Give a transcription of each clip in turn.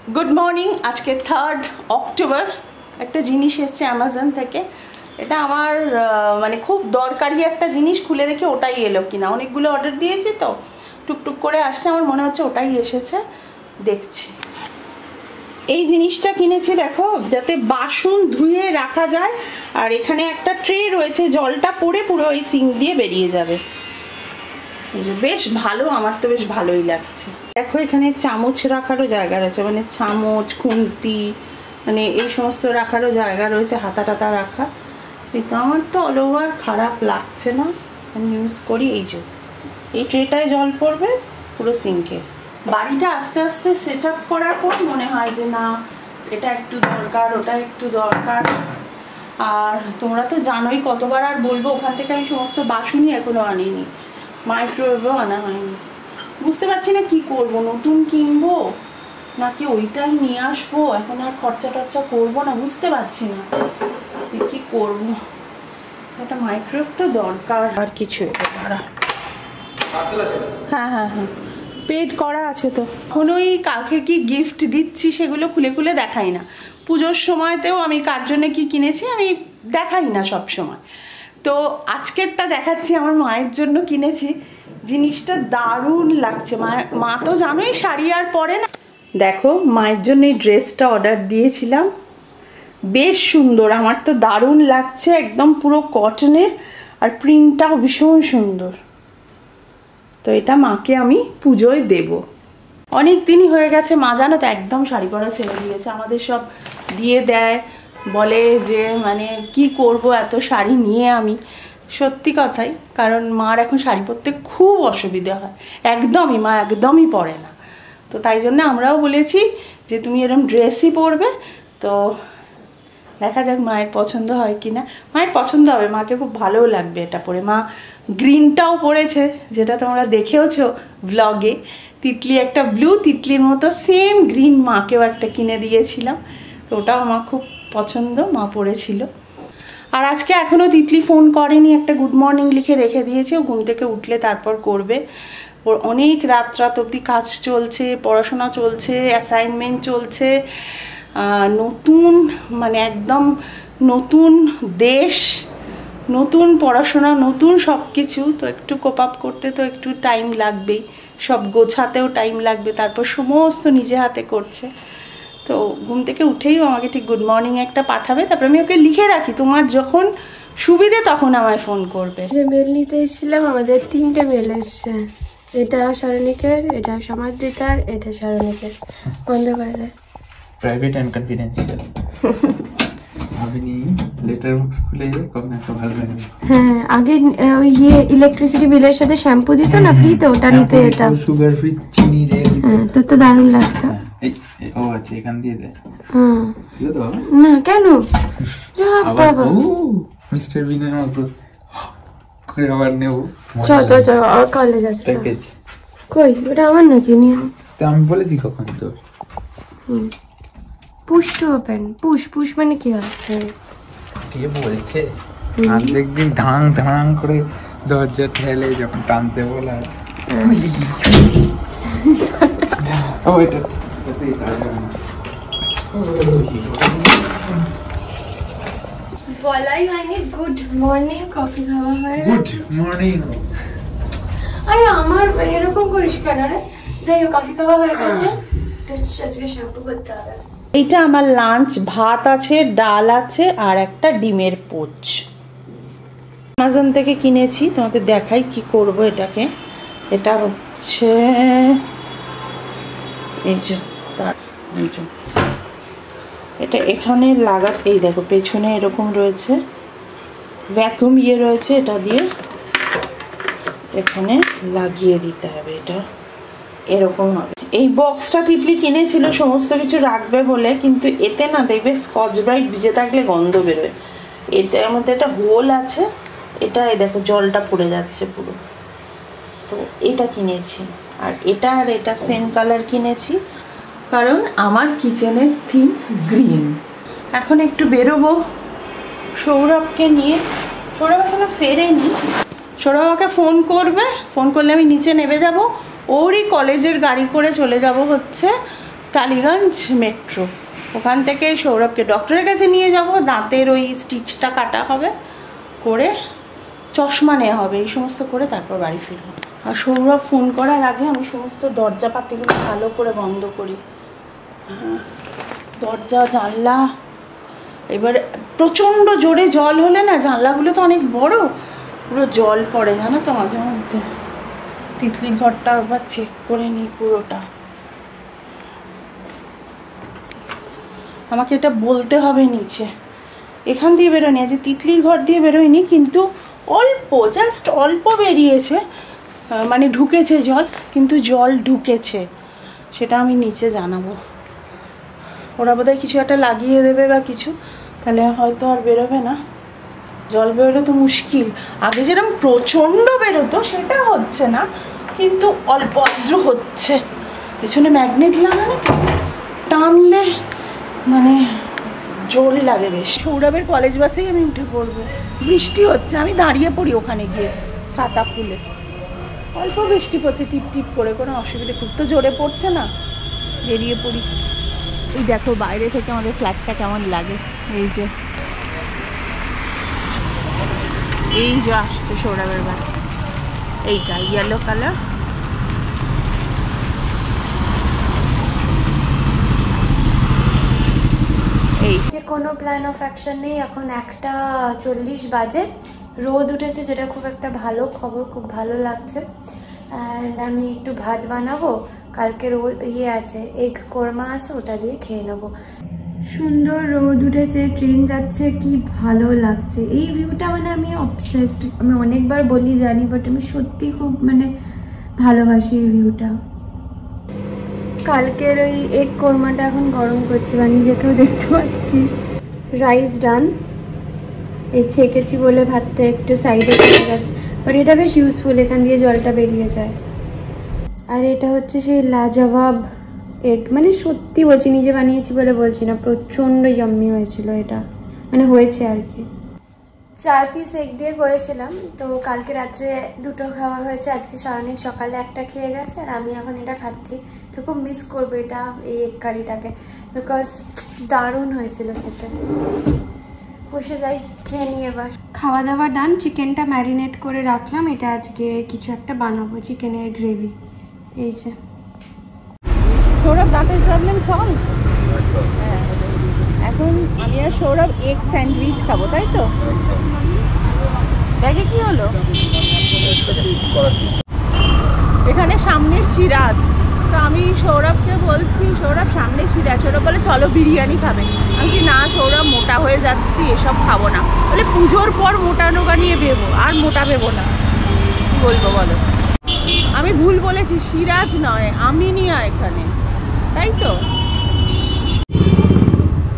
Good morning. আজকে 3 October. একটা জিনিস এসছে অ্যামাজন থেকে। এটা আমার মানে খুব দরকারি একটা জিনিস, খুলে দেখি ওটাই এলো কিনা। অনেকগুলো অর্ডার দিয়েছি তো টুকটুক করে আসছে, আমার মনে হচ্ছে ওটাই এসেছে। দেখছি এই জিনিসটা কিনেছি, দেখো, যাতে বাসন ধুয়ে রাখা যায়। আর এখানে একটা ট্রে রয়েছে, জলটা পড়ে পুরো ওই সিঙ্ক দিয়ে বেরিয়ে যাবে। বেশ ভালো, আমার তো বেশ ভালোই লাগছে। দেখো এখানে চামচ রাখারও জায়গা রয়েছে, মানে চামচ, খুন্তি, মানে এই সমস্ত রাখারও জায়গা রয়েছে, হাতা টাতা রাখা। কিন্তু আমার তো অল ওভার খারাপ লাগছে না, আমি ইউজ করি। এই ট্রেটায় জল পড়বে পুরো সিঙ্কে। বাড়িটা আস্তে আস্তে সেট আপ করার পর মনে হয় যে না, এটা একটু দরকার, ওটা একটু দরকার। আর তোমরা তো জানোই, কতবার আর বলবো, ওখান থেকে আমি সমস্ত বাসনই এখনো আনিনি, মাইক্রোওয়েভও আনা হয়নি। বুঝতে পারছি না কি করব, নতুন কিনবো নাকি ওইটাই নিয়ে আসবো। এখন আর খরচা টরচা করবো না, বুঝতে পারছি না কি করব। একটা মাইক্রোওয়েভ তো দরকার। আর কিছু হ্যাঁ হ্যাঁ হ্যাঁ, পেড করা আছে তো। এখনোই কাকে কি গিফট দিচ্ছি সেগুলো খুলে খুলে দেখাই না। পুজোর সময়তেও আমি কার জন্য কি কিনেছি আমি দেখাই না সব সময়। তো আজকেরটা দেখাচ্ছি, আমার মায়ের জন্য কিনেছি। জিনিসটা দারুণ লাগছে। মা তো জানোই শাড়ি আর পরে না। দেখো মায়ের জন্য এই ড্রেসটা অর্ডার দিয়েছিলাম, বেশ সুন্দর, আমার তো দারুণ লাগছে। একদম পুরো কটনের, আর প্রিন্টটাও ভীষণ সুন্দর। তো এটা মাকে আমি পুজোয় দেব। অনেক দিনই হয়ে গেছে, মা জানো তো একদম শাড়ি পরা ছেড়ে দিয়েছে। আমাদের সব দিয়ে দেয়, বলে যে মানে কি করব এত শাড়ি নিয়ে। আমি সত্যি কথাই, কারণ মার এখন শাড়ি পরতে খুব অসুবিধা হয়, মা একদমই পরে না। তো তাই জন্য আমরাও বলেছি যে তুমি এরকম ড্রেসই পরবে। তো দেখা যাক মায়ের পছন্দ হয় কি না। মায়ের পছন্দ হবে, মাকে খুব ভালোও লাগবে এটা পরে। মা গ্রিনটাও পরেছে, যেটা তোমরা দেখেওছো ব্লগে। তিতলি একটা ব্লু তিতলির মতো সেম গ্রিন মাকেও একটা কিনে দিয়েছিলাম, তো ওটাও আমার খুব পছন্দ, মা পরেছিল। আর আজকে এখনও তিতলি ফোন করেনি, একটা গুড মর্নিং লিখে রেখে দিয়েছে, ও ঘুম থেকে উঠলে তারপর করবে। ওর অনেক রাত অবধি কাজ চলছে, পড়াশোনা চলছে, অ্যাসাইনমেন্ট চলছে, নতুন মানে একদম নতুন দেশ, নতুন পড়াশোনা, নতুন সব কিছু। তো একটু কোপ আপ করতে তো একটু টাইম লাগবেই, সব গোছাতেও টাইম লাগবে, তারপর সমস্ত নিজে হাতে করছে। তো ঘুম থেকে উঠেই আমাকে ঠিক গুড মর্নিং একটা পাঠাবে, তারপর আমি ওকে লিখে রাখি, তোমার যখন সুবিধে তখন আমায় ফোন করবে। যে মেল নিতে এসেছিলাম, আমাদের 3টে মেল এসছে। এটা শারণিকের, এটা সমাদৃতার, এটা শারণিকের। বন্ধ করে দেয়, প্রাইভেট এন্ড কনফিডেন্সিয়াল। আপনি লেটার বক্স খুলে কখন একটা ভালো লাগে। হ্যাঁ, আগে ওই ইলেকট্রিসিটি বিলের সাথে শ্যাম্পু দিত না ফ্রিতে, ওটা নিতে যেতাম। সুগার ফ্রি চিনি রে। হ্যাঁ, তোর তো দারুণ লাগতো। ও আচ্ছা, এখান দিয়ে দে। হ্যাঁ না কেন, যা বাবা মিস্টার বিনের মতো করে আবার নেব। চ আর কলেজ আছে। কই ওটা আমার নাকি নিয়ে? তো আমি বলেছি কখন তো। Push to open. পুশ মানে কি হয়? কে বলছে? অর্ধেক দিন ধাং করে দরজা ঠেলে যখন টানতে বলা বলাই হয়নি গুড মর্নিং, কফি খাওয়া হয়। Good morning. আরে আমার এরকম করিস কেন রে? যাই হোক, কফি খাওয়া হয়ে গেছে, আজকে শ্যাম্পু করতে হবে। এইটা আমার লাঞ্চ, ভাত আছে, ডাল আছে, আর একটা ডিমের পোচ অ্যামাজন থেকে কিনেছি। তোমাদের দেখাই কি করব এটাকে। এটা হচ্ছে এই যে এটা এখানে এই দেখো পেছনে এরকম রয়েছে, ভ্যাকুম রয়েছে, এটা দিয়ে এখানে লাগিয়ে দিতে হবে। এটা এরকম হবে। এই বক্সটা তিতলি কিনেছিল সমস্ত কিছু রাখবে বলে, কিন্তু এতে না দেখবে স্কচ ব্রাইট ভিজে থাকলে গন্ধ বেরোয়। এটার মধ্যে একটা হোল আছে, এটা এই দেখো জলটা পড়ে যাচ্ছে পুরো। তো এটা কিনেছি, আর এটা সেম কালার কিনেছি, কারণ আমার কিচেনের থিম গ্রিন। এখন একটু বেরোবো সৌরভকে নিয়ে। সৌরভ এখনো ফেরেনি। সৌরভ আমাকে ফোন করবে, ফোন করলে আমি নিচে নেমে যাব। ওরই কলেজের গাড়ি করে চলে যাব হচ্ছে টালিগঞ্জ মেট্রো, ওখান থেকে সৌরভকে ডক্টরের কাছে নিয়ে যাব, দাঁতের ওই স্টিচটা কাটা হবে, করে চশমা নেওয়া হবে, এই সমস্ত করে তারপর বাড়ি ফিরবো। আর সৌরভ ফোন করার আগে আমি সমস্ত দরজাপাতিগুলো ভালো করে বন্ধ করি, দরজা জানলা। এবার প্রচণ্ড জোরে জল হলে না, জানলাগুলো তো অনেক বড়, পুরো জল পড়ে জানো তো মাঝে মধ্যে। তিতলির ঘরটা একবার চেক করে নিই পুরোটা। আমাকে এটা বলতে হবে নিচে, এখান দিয়ে বেরোয়নি, যে তিতলির ঘর দিয়ে বেরোয়নি, কিন্তু অল্প, জাস্ট অল্প বেরিয়েছে, মানে ঢুকেছে জল, কিন্তু জল ঢুকেছে, সেটা আমি নিচে জানাবো। ওরা বোধহয় কিছু একটা লাগিয়ে দেবে বা কিছু, তাহলে হয়তো আর বেরোবে না। জল বেরোলে তো মুশকিল, আগে যেরকম প্রচণ্ড বেরোতো সেটা হচ্ছে না, কিন্তু অল্প আদ্র হচ্ছে। পেছনে ম্যাগনেট লাগানো তো, টানলে মানে জোর লাগে বেশ। সৌরভের কলেজ বাসেই আমি উঠে পড়বো, বৃষ্টি হচ্ছে, আমি দাঁড়িয়ে পড়ি ওখানে গিয়ে ছাতা খুলে, অল্প বৃষ্টি পড়ছে টিপ টিপ করে, কোনো অসুবিধা, খুব তো জোরে পড়ছে না, বেরিয়ে পড়ি। এই দেখো বাইরে থেকে আমাদের ফ্ল্যাটটা কেমন লাগে, এই যে আসছে সৌরভের বাস, এইটা ইয়েলো কালার। এই যে কোনো প্ল্যান অফ অ্যাকশন নেই, এখন 1:40 বাজে, রোদ উঠেছে, যেটা খুব একটা ভালো খবর, খুব ভালো লাগছে। অ্যান্ড আমি একটু ভাত বানাবো, কালকে আছে এগ কোরমা আছে, ওটা দিয়ে খেয়ে নেবো। সুন্দর রোদ উঠেছে, ট্রেন যাচ্ছে, কি ভালো লাগছে এই ভিউটা, মানে আমি অবসেসড, আমি অনেকবার বলি জানি, বাট আমি সত্যি খুব মানে ভালোবাসি এই ভিউটা। কালকের ওই এগ কোরমাটা এখন গরম করছি, বা নিজেকেও দেখতে পাচ্ছি। রাইস ডান, এই ছেঁকেছি বলে ভাতটা একটু সাইডে চলে গেছে, বাট এটা বেশ ইউজফুল, এখান দিয়ে জলটা বেরিয়ে যায়। আর এটা হচ্ছে সেই লাজবাব এগ, মানে সত্যি বলছি, নিজে বানিয়েছি বলে বলছি না, প্রচণ্ড যম্মি হয়েছিল এটা, মানে হয়েছে আর কি। 4 পিস এগ দিয়ে করেছিলাম, তো কালকে রাত্রে 2টো খাওয়া হয়েছে, আজকে সারাদিন সকালে একটা খেয়ে গেছে, আর আমি এখন এটা খাচ্ছি। তো খুব মিস করবো এটা, এই এগ কারিটাকে, বিকজ দারুণ হয়েছিল খেতে। বসে যাই, খেয়ে নিই এবার। খাওয়া দাওয়া ডান, চিকেনটা ম্যারিনেট করে রাখলাম, এটা আজকে কিছু একটা বানাবো, চিকেনের গ্রেভি। এই যে সৌরভ দাঁতের প্রবলেম সলভ। হ্যাঁ, এখন আমি আর সৌরভ এগ স্যান্ডউইচ খাবো, তাই তো? দেখে কি হলো, এখানে সামনে সিরাজ, তো আমি সৌরভকে বলছি, সৌরভ সামনে সিরাজ, সৌরভ বলে চলো বিরিয়ানি খাবে। আমি বলছি না সৌরভ, মোটা হয়ে যাচ্ছি, এসব খাবো না। বলে পুজোর পর মোটা নোকা নিয়ে ভেবো, আর মোটা ভেবো না। কি বলবো বলো, আমি ভুল বলেছি, সিরাজ নয় আমিনিয়া এখানে, তাই তো?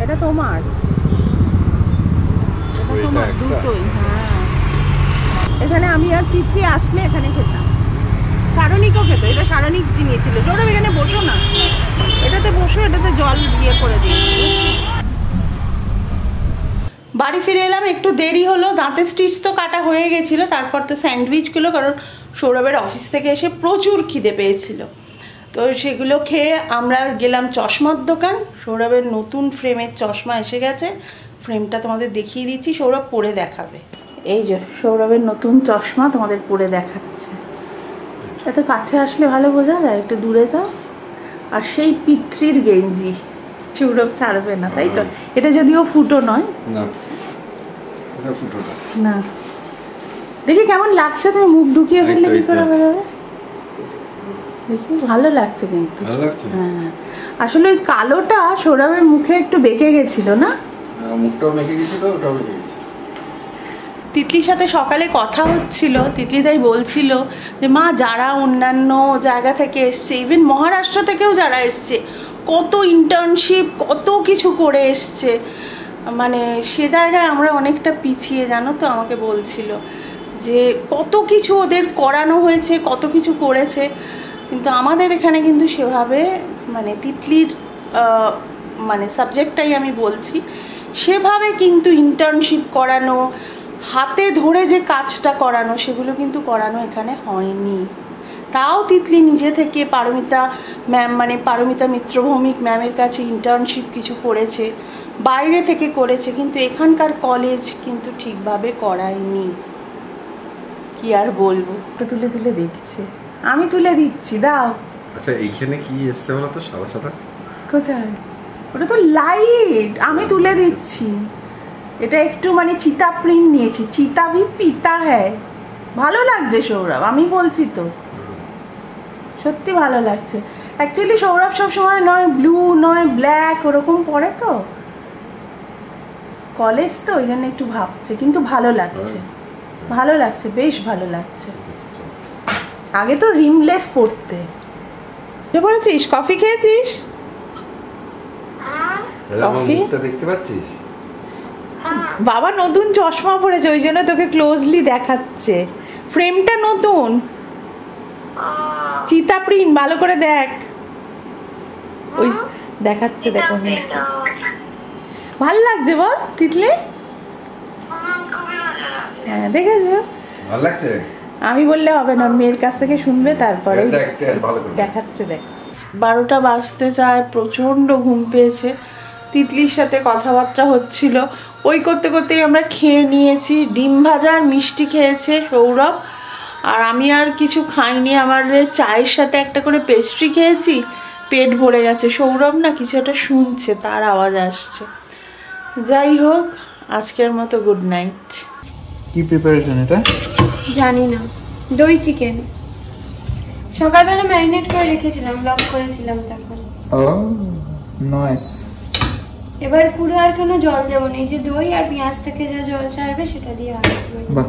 এটা তোমার, এটা তোমার দুটোই। হ্যাঁ, এখানে আমি আর তিথি আসলে এখানে খেতাম, সারণিকও খেত, এটা সারণিক নিয়েছিল। সৌরভ এখানে বসো না, এটাতে বসো, এটাতে জল দিয়ে করে দিয়েছি। বাড়ি ফিরে এলাম, একটু দেরি হলো, দাঁতের স্টিচ তো কাটা হয়ে গেছিলো, তারপর তো স্যান্ডউইচগুলো, কারণ সৌরভের অফিস থেকে এসে প্রচুর খিদে পেয়েছিল, তো সেগুলো খেয়ে আমরা গেলাম চশমার দোকান। সৌরভের নতুন ফ্রেমের চশমা এসে গেছে, ফ্রেমটা তোমাদের দেখিয়ে দিচ্ছি, সৌরভ পরে দেখাবে। এই যে সৌরভের নতুন চশমা তোমাদের পরে দেখাচ্ছে, এত কাছে আসলে ভালো বোঝা যায়, একটু দূরে যাও। আর সেই পিতৃর গেঞ্জি, সৌরভ ছাড়বে না, তাই তো? এটা যদিও ফুটো নয়, না দেখি কেমন লাগছে, তুমি মুখ ঢুকিয়ে ফেললে কি করে বেরোবে, দেখি ভালো লাগছে কিন্তু। হ্যাঁ, আসলে ওই কালোটা সৌরভের মুখে একটু বেঁকে গেছিল না, মুখটাও বেঁকে গেছিল, ওটাও বেঁকে গেছিল। তিতলির সাথে সকালে কথা হচ্ছিল, তিতলি তাই বলছিল যে মা, যারা অন্যান্য জায়গা থেকে এসছে, ইভেন মহারাষ্ট্র থেকেও যারা এসছে, কত ইন্টার্নশিপ, কত কিছু করে এসছে, মানে সে জায়গায় আমরা অনেকটা পিছিয়ে, জানো তো? আমাকে বলছিল যে কত কিছু ওদের করানো হয়েছে, কত কিছু করেছে, কিন্তু আমাদের এখানে কিন্তু সেভাবে, মানে তিতলির মানে সাবজেক্টটাই আমি বলছি, সেভাবে কিন্তু ইন্টার্নশিপ করানো, হাতে ধরে যে কাজটা করানো, সেগুলো কিন্তু করানো এখানে হয়নি। তাও তিতলি নিজে থেকে পারমিতা ম্যাম মানে পারমিতা মিত্র ভৌমিক ম্যামের কাছে ইন্টার্নশিপ কিছু করেছে, বাইরে থেকে করেছে, কিন্তু এখানকার কলেজ কিন্তু ঠিকভাবে করায়নি। কি আর বলবো, তুলে তুলে দেখছে, আমি তুলে দিচ্ছি, দাও। আচ্ছা এইখানে কি এসছে বলো তো সাদা সাদা? কোথায়? ওটা তো লাইট, আমি তুলে দিচ্ছি। এটা একটু মানে চিতা প্রিন্ট নিয়েছি, চিতা ভি পিতা হ্যায়। ভালো লাগছে সৌরভ, আমি বলছি তো, সত্যি ভালো লাগছে। অ্যাকচুয়ালি সৌরভ সব সময় নয় ব্লু নয় ব্ল্যাক ওরকম পরে তো, কলেজ তো ওই জন্য একটু ভাবছে, কিন্তু ভালো লাগছে, ভালো লাগছে, বেশ ভালো লাগছে। আগে তো রিমলেস পড়তে পড়েছিস। কফি খেয়েছিস? কফি দেখতে পাচ্ছিস? বাবা নতুন চশমা পড়েছে, ওই জন্য তোকে ক্লোজলি দেখাচ্ছে। ফ্রেমটা নতুন, চিতা প্রিন্ট, ভালো করে দেখ। ওই দেখাচ্ছে, দেখো ভালো লাগছে বল তিতলি? হ্যাঁ দেখেছো, ভালো লাগছে। আমি বললে হবে না, মেয়ের কাছ থেকে শুনবে তারপরে। দেখাচ্ছে, দেখ 12টা বাজতে চায়, প্রচণ্ড ঘুম পেয়েছে। তিতলির সাথে কথাবার্তা হচ্ছিল, ওই করতে করতেই আমরা খেয়ে নিয়েছি। ডিম ভাজা আর মিষ্টি খেয়েছে সৌরভ, আর আমি আর কিছু খাইনি। আমাদের চায়ের সাথে একটা করে পেস্ট্রি খেয়েছি, পেট ভরে গেছে। সৌরভ না কিছু একটা শুনছে, তার আওয়াজ আসছে। যাই হোক, আজকের মতো গুড নাইট। কি প্রিপারেশন এটা? জানি না, দই চিকেন সকালবেলা ম্যারিনেট করে রেখেছিলাম, লক করেছিলাম তখন। ও নাইস। এবার পুরো আর কোনো জল দেবো না, এই যে দই আর পেঁয়াজ থেকে যে জল ছাড়বে সেটা দিয়ে আর বাহ।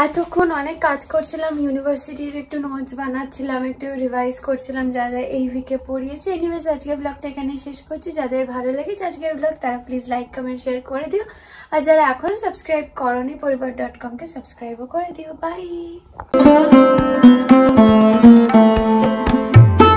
এতক্ষণ অনেক কাজ করছিলাম, ইউনিভার্সিটির একটু নোটস বানাচ্ছিলাম, একটু রিভাইজ করছিলাম যা যা এই উইকে পড়িয়েছি। এনিওয়েজ আজকের ব্লগটা এখানে শেষ করছি। যাদের ভালো লেগেছে আজকের ব্লগ তারা প্লিজ লাইক কমেন্ট শেয়ার করে দিও, আর যারা এখনো সাবস্ক্রাইব করোনি পরিবার.com কে সাবস্ক্রাইবও করে দিও। বাই।